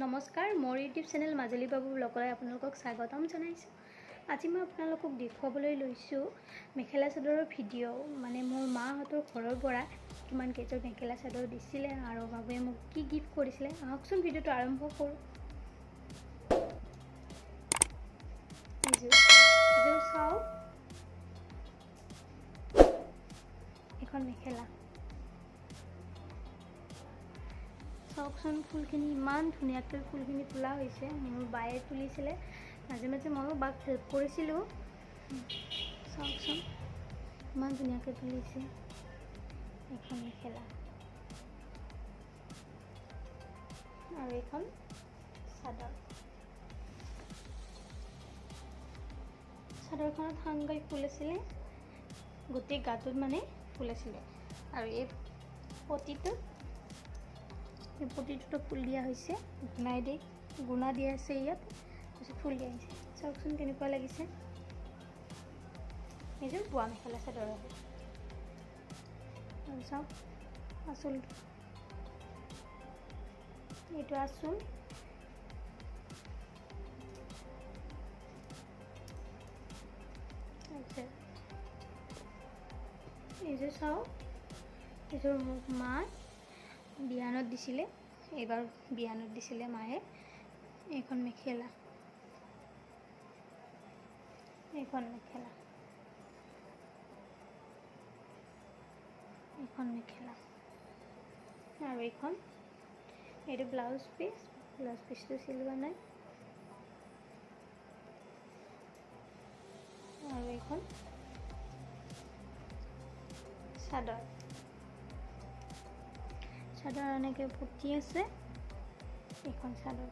নমস্কাৰ, মোৰ YouTube channel Majuli বাবু ব্লগলৈ আপোনালোকক স্বাগতম জনাইছোঁ। আজি মই আপোনালোকক দেখুৱাবলৈ লৈছোঁ মেখেলা চাদৰৰ ভিডিঅ'। মানে মোৰ মাহঁতৰ ঘৰৰ পৰা কিমান কেইযোৰ মেখেলা চাদৰ দিছিলে আৰু বাবুৱে মোক কি গিফ্ট কৰিছিলে। আহকচোন ভিডিঅ'টো আৰম্ভ কৰোঁ। এইযোৰ চাওক, এখন মেখেলা চাওকচোন, ফুলখিনি ইমান ধুনীয়াকৈ ফুলখিনি তোলা হৈছে। মোৰ বায়ে তুলিছিলে, মাজে মাজে ময়ো বাক হেল্প কৰিছিলোঁ। চাওকচোন ইমান ধুনীয়াকৈ তুলিছে এখন মেখেলা। আৰু এইখন চাদৰ। চাদৰখনত হাংগাই ফুল আছিলে, গোটেই গাটোত মানে ফুল আছিলে। আৰু এই পতিটোতো ফুল দিয়া হৈছে, গুণা দিয়া আছে ইয়াত, তাৰপিছত ফুল দিয়া হৈছে। চাওকচোন কেনেকুৱা লাগিছে। এইযোৰ বোৱা মেখেলা চাদৰ হয়। আৰু চাওক আঁচলটো, এইটো আঁচল। এইযোৰ চাওক, এইযোৰ মোক মা বিয়ানত দিছিলে, এইবাৰ বিয়ানত দিছিলে মায়ে। এইখন মেখেলা, এইখন মেখেলা, এইখন মেখেলা। আৰু এইটো ব্লাউজ পিচটো চিলোৱা নাই। আৰু এইখন চাদৰ এনেকৈ পুতি আছে। এইখন চাদৰ।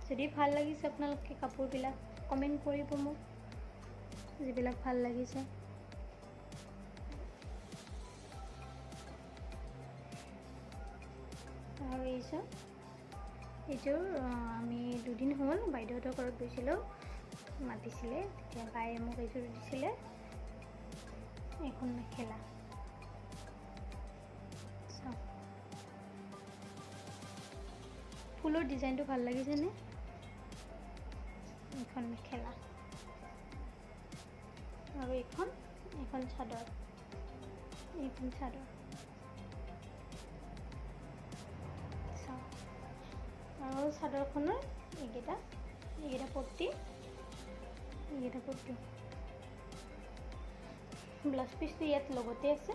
যদি ভাল লাগিছে আপোনালোকে কাপোৰবিলাক কমেণ্ট কৰিব মোক, যিবিলাক ভাল লাগিছে। আৰু এইযোৰ আমি দুদিন হ'ল বাইদেউহঁতৰ ঘৰত গৈছিলোঁ, মাতিছিলে, তেতিয়া বায়ে মোক এইযোৰ দিছিলে। এইখন মেখেলা চাওক, ফুলৰ ডিজাইনটো ভাল লাগিছেনে? এইখন মেখেলা। আৰু এইখন চাদৰ, এইখন চাদৰ চাওক। আৰু চাদৰখনৰ এইকেইটা পট্টি, ব্লাউজ পিচটো ইয়াত লগতে আছে।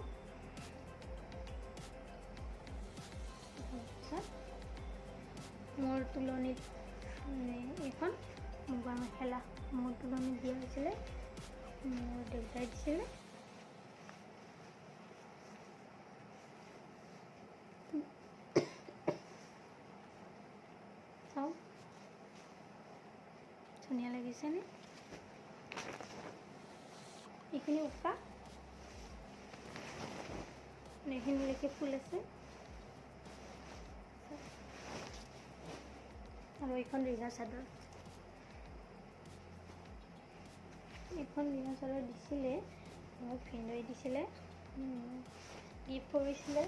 মোৰ তুলনিত এইখন মুগা মেখেলা মোৰ তুলনিত দিয়া হৈছিলে, মোৰ দেউতাই দিছিলে। চাওক ধুনীয়া লাগিছেনে? এইখিনি উকা, এইখিনিলৈকে ফুল আছে। আৰু এইখন ৰিহা চাদৰ, দিছিলে মোক ভিনদেউৱে দিছিলে, গিফ্ট কৰিছিলে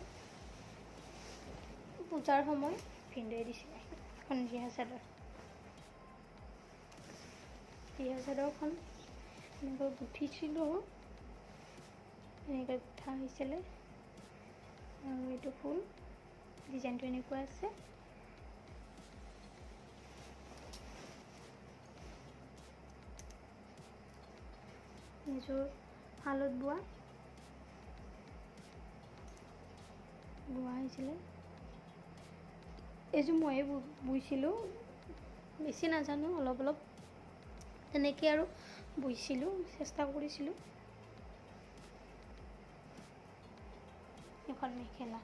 পূজাৰ সময়। ভিনদেউৱে দিছিলে এখন ৰিহা চাদৰখন এনেকৈ গুঠিছিলোঁ, এনেকৈ গুঠা হৈছিলে। আৰু এইটো ফুল ডিজাইনটো এনেকুৱা আছে। এইযোৰ শালত বোৱা হৈছিলে। এইযোৰ ময়ে বৈছিলোঁ, বেছি নাজানো, অলপ তেনেকৈ আৰু বৈছিলোঁ, চেষ্টা কৰিছিলোঁ। এইখন মেখেলা,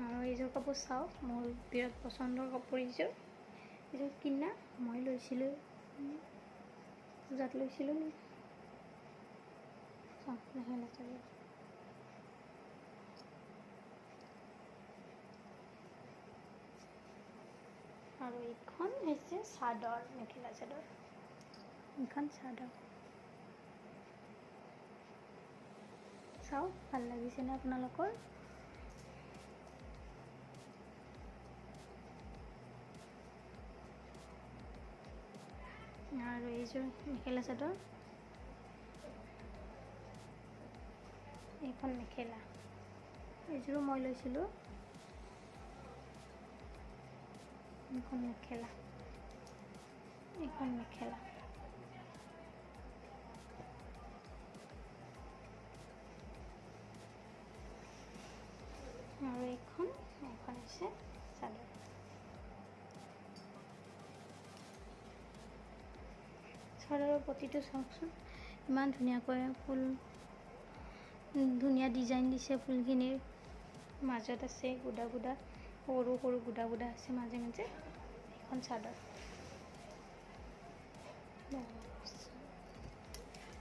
আৰু এইযোৰ কাপোৰ চাওক, মোৰ বিৰাট পচন্দৰ কাপোৰ। এইযোৰ কিনা, মই লৈছিলোঁ, পূজাত লৈছিলোঁ। চাওক মেখেলা চাদৰ। আৰু এইখন হৈছে চাদৰ, মেখেলা চাদৰ, এইখন চাদৰ। চাওক ভাল লাগিছেনে আপোনালোকৰ? আৰু এইযোৰ মেখেলা চাদৰ, এইখন মেখেলা, এইযোৰো মই লৈছিলোঁ। এইখন মেখেলা, এইখন মেখেলা, আৰু এইখন হৈছে চাদৰ। চাদৰৰ পতিটো চাওকচোন, ইমান ধুনীয়াকৈ ফুল, ধুনীয়া ডিজাইন দিছে। ফুলখিনিৰ মাজত আছে গুদা গুদা, সৰু সৰু গুদা গুদা আছে মাজে মাজে। এইখন চাদৰ।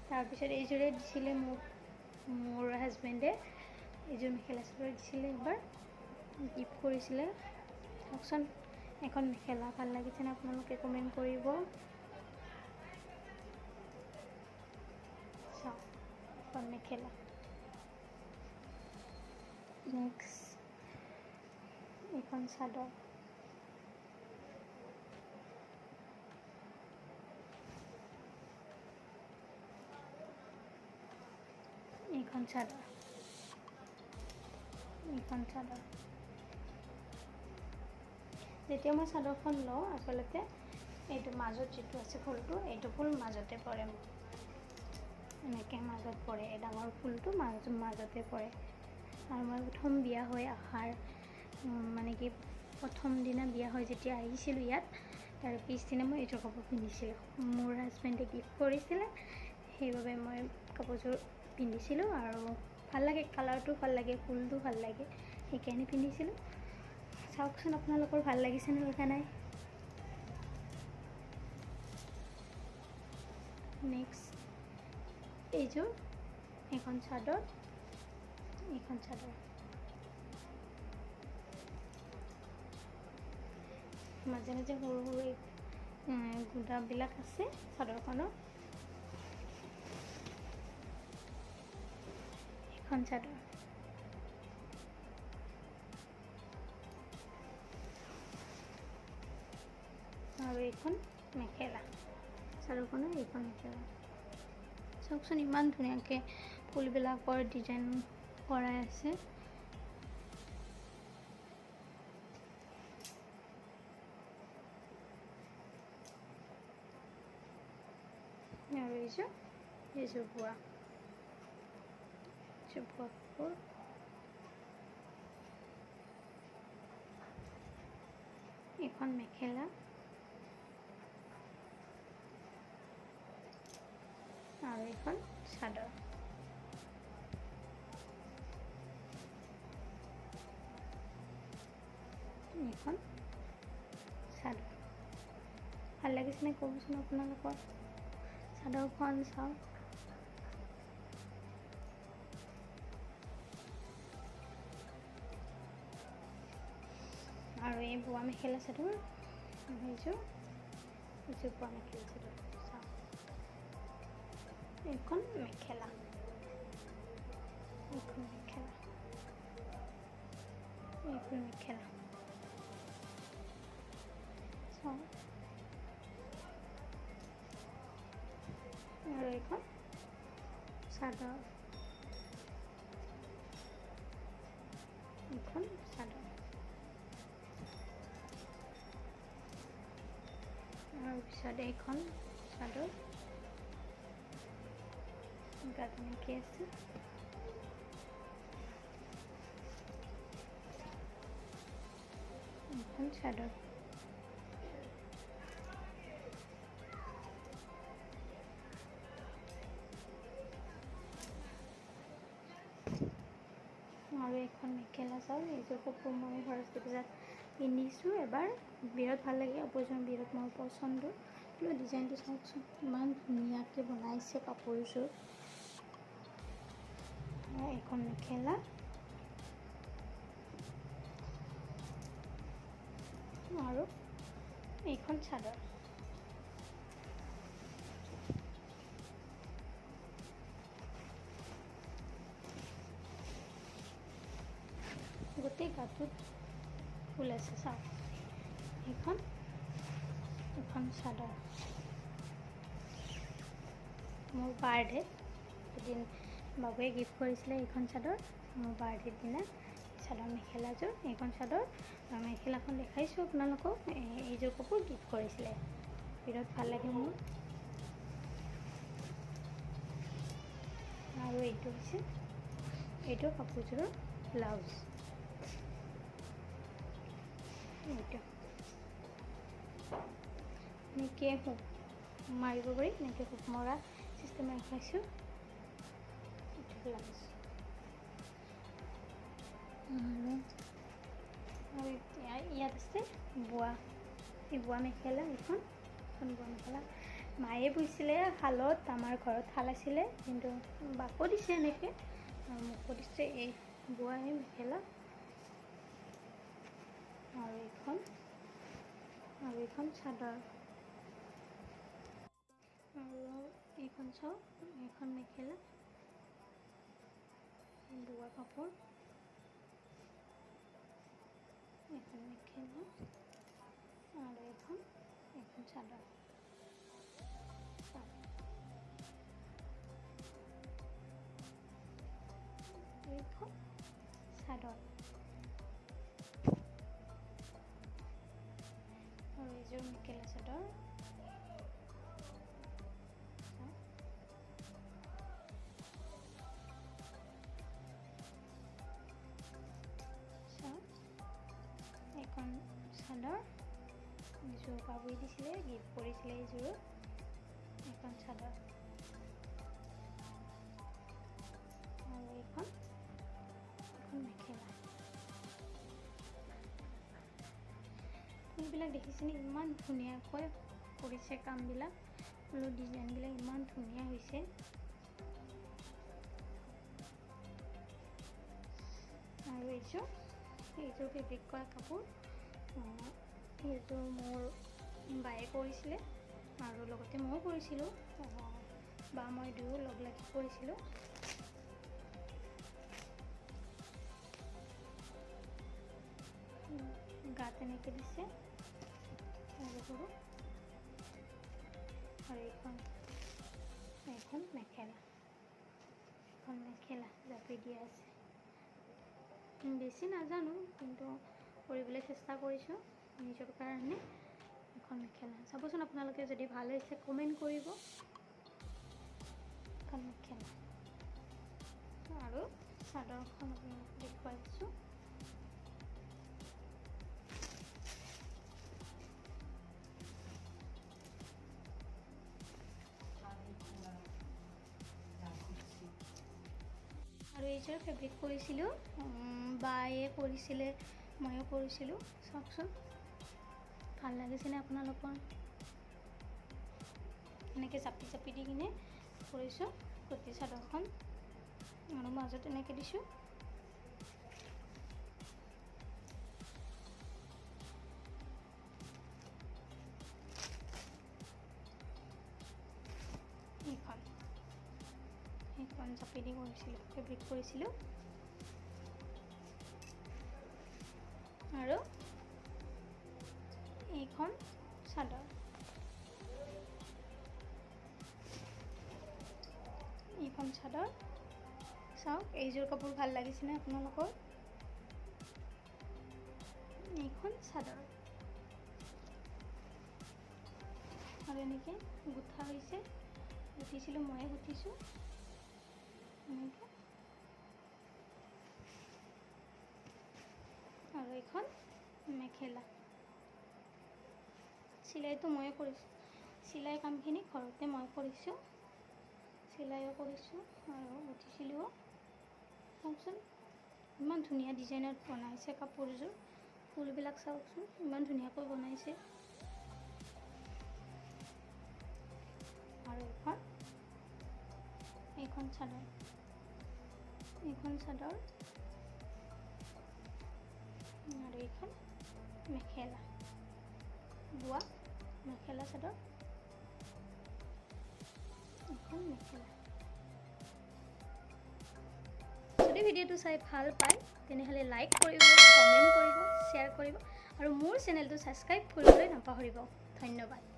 তাৰপিছত এইযোৰে দিছিলে মোৰ হাজবেণ্ডে, এইযোৰ মেখেলা চাদৰ দিছিলে, এবাৰ গিফ্ট কৰিছিলে। চাওকচোন এখন মেখেলা, ভাল লাগিছেনে আপোনালোকে কমেণ্ট কৰিব। চাওক এখন মেখেলা। নেক্সট এইখন চাদৰ, এইখন চাদৰ, এইখন চাদৰ। যেতিয়া মই চাদৰখন লওঁ, আচলতে এইটো মাজত যিটো আছে ফুলটো, এইটো ফুল মাজতে পৰে, মোৰ এনেকৈ মাজত পৰে, এই ডাঙৰ ফুলটো মাজতে পৰে। আৰু মই প্ৰথম বিয়া হৈ অহাৰ মানে কি প্ৰথম দিনা বিয়া হৈ যেতিয়া আহিছিলোঁ ইয়াত, তাৰ পিছদিনা মই এইযোৰ কাপোৰ পিন্ধিছিলোঁ। মোৰ হাজবেণ্ডে গিফ্ট কৰিছিলে, সেইবাবে মই কাপোৰযোৰ পিন্ধিছিলোঁ। আৰু ভাল লাগে, কালাৰটো ভাল লাগে, ফুলটো ভাল লাগে, সেইকাৰণে পিন্ধিছিলোঁ। চাওকচোন আপোনালোকৰ ভাল লাগিছেনে লগা নাই। নেক্সট এইযোৰ, এইখন চাদৰ, এইখন চাদৰ। মাজে মাজে সৰু সৰু গুদাবিলাক আছে চাদৰখনৰ। এইখন চাদৰ, আৰু এইখন মেখেলা, চাদৰখনৰ এইখন মেখেলা। চাওকচোন ইমান ধুনীয়াকৈ ফুলবিলাকৰ ডিজাইন কৰাই আছে। আৰু এইযোৰ বোৱা কাপোৰ। এইখন মেখেলা, আৰু এইখন চাদৰ। এইখন চাদৰ। ভাল লাগিছেনে ক'বচোন আপোনালোকৰ। চাদৰখন চাওক, আৰু এই বোৱা মেখেলা চাদৰ, এইযোৰ বোৱা মেখেলা চাদৰ। চাওক এইখন মেখেলা, এইখন মেখেলা, এইখন মেখেলা। চাওক আৰু এইখন চাদৰ, এইখন চাদৰ। আৰু পিছত এইখন চাদৰ, গাত এনেকৈ আছে। এইখন চাদৰ। আৰু এইখন মেখেলা চাওক, এইযোৰ কাপোৰ মই সৰস্বতী পূজাত পিন্ধিছোঁ এবাৰ, বিৰাট ভাল লাগে কাপোৰযোৰ, বিৰাট মোৰ পচন্দৰ। ডিজাইনটো চাওকচোন, ইমান ধুনীয়াকৈ বনাইছে কাপোৰযোৰ। এইখন মেখেলা, আৰু এইখন চাদৰ। গোটেই গাটোত ফুল আছে চাওক এইখন চাদৰ মোৰ বাৰ্থডে এদিন বাবুৱে গিফ্ট কৰিছিলে এইখন চাদৰ মোৰ বাৰ্থডেৰ দিনা চাদৰ মেখেলাযোৰ এইখন চাদৰ আৰু মেখেলাখন দেখাইছোঁ আপোনালোকক এইযোৰ কাপোৰ গিফ্ট কৰিছিলে বিৰাট ভাল লাগে মোৰ আৰু এইটো হৈছে এইটো কাপোৰযোৰৰ ব্লাউজ এইটো এনেকৈ হুক মাৰিব পাৰি এনেকৈ হুক মৰা চিষ্টেমে ৰাখাইছোঁ এইটো ব্লাউজ আৰু এতিয়া ইয়াত আছে বোৱা মেখেলা এইখন বোৱা মেখেলা মায়ে বৈছিলে শালত আমাৰ ঘৰত শাল আছিলে কিন্তু বাকো দিছে এনেকৈ আৰু মোকো দিছে এই বোৱা এই মেখেলা আৰু এইখন চাদৰ আৰু এইখন চাওক এইখন মেখেলা বোৱা কাপোৰ এইখন মেখেলা আৰু এইখন চাদৰ এইখন চাদৰ আৰু এইযোৰ মেখেলা চাদৰ এইখন চাদৰ এইযোৰ বাবুৱে দিছিলে গিফ্ট কৰিছিলে এইযোৰ এইখন চাদৰ আৰু এইখন মেখেলা ফুলবিলাক দেখিছেনে ইমান ধুনীয়াকৈ কৰিছে কামবিলাক ফুলৰ ডিজাইনবিলাক ইমান ধুনীয়া হৈছে আৰু এইযোৰ ফেব্ৰিক কৰা কাপোৰ এইযোৰ মোৰ বায়ে কৰিছিলে আৰু লগতে ময়ো কৰিছিলোঁ বা মই দুয়ো লগ লাগি কৰিছিলোঁ গাত এনেকৈ দিছে আৰু এইখন মেখেলা জাপি দিয়া আছে বেছি নাজানো কিন্তু কৰিবলৈ চেষ্টা কৰিছোঁ নিজৰ কাৰণে এখন মেখেলা চাবচোন আপোনালোকে যদি ভাল হৈছে কমেণ্ট কৰিব এখন মেখেলা আৰু চাদৰখন আপোনালোকক দেখুৱাইছোঁ আৰু এইযোৰ ফেব্ৰিক কৰিছিলোঁ বায়ে কৰিছিলে ময়ো কৰিছিলোঁ চাওকচোন ভাল লাগিছেনে আপোনালোকৰ এনেকৈ জাপি দি কিনে কৰিছোঁ গোটেই চাদৰখন আৰু মাজত এনেকৈ দিছোঁ এইখন জাপি দি কৰিছিলোঁ ফেব্ৰিক কৰিছিলোঁ আৰু এইখন চাদৰ চাওক এইযোৰ কাপোৰ ভাল লাগিছেনে আপোনালোকৰ এইখন চাদৰ আৰু এনেকৈ গুঠা হৈছে গুঠিছিলোঁ ময়ে গুঠিছোঁ এনেকৈ আৰু এইখন মেখেলা চিলাইটো ময়ে কৰিছোঁ চিলাই কামখিনি ঘৰতে মই কৰিছোঁ চিলাইও কৰিছোঁ আৰু গুঠিছিলোঁ চাওকচোন ইমান ধুনীয়া ডিজাইনত বনাইছে কাপোৰযোৰ ফুলবিলাক চাওকচোন ইমান ধুনীয়াকৈ বনাইছে আৰু এইখন চাদৰ আৰু এইখন মেখেলা বোৱা মেখেলা চাদৰ এইখন মেখেলা যদি ভিডিঅ'টো চাই ভাল পায় তেনেহ'লে লাইক কৰিব, কমেণ্ট কৰিব, শ্বেয়াৰ কৰিব আৰু মোৰ চেনেলটো ছাবস্ক্ৰাইব কৰিবলৈ নাপাহৰিব। ধন্যবাদ।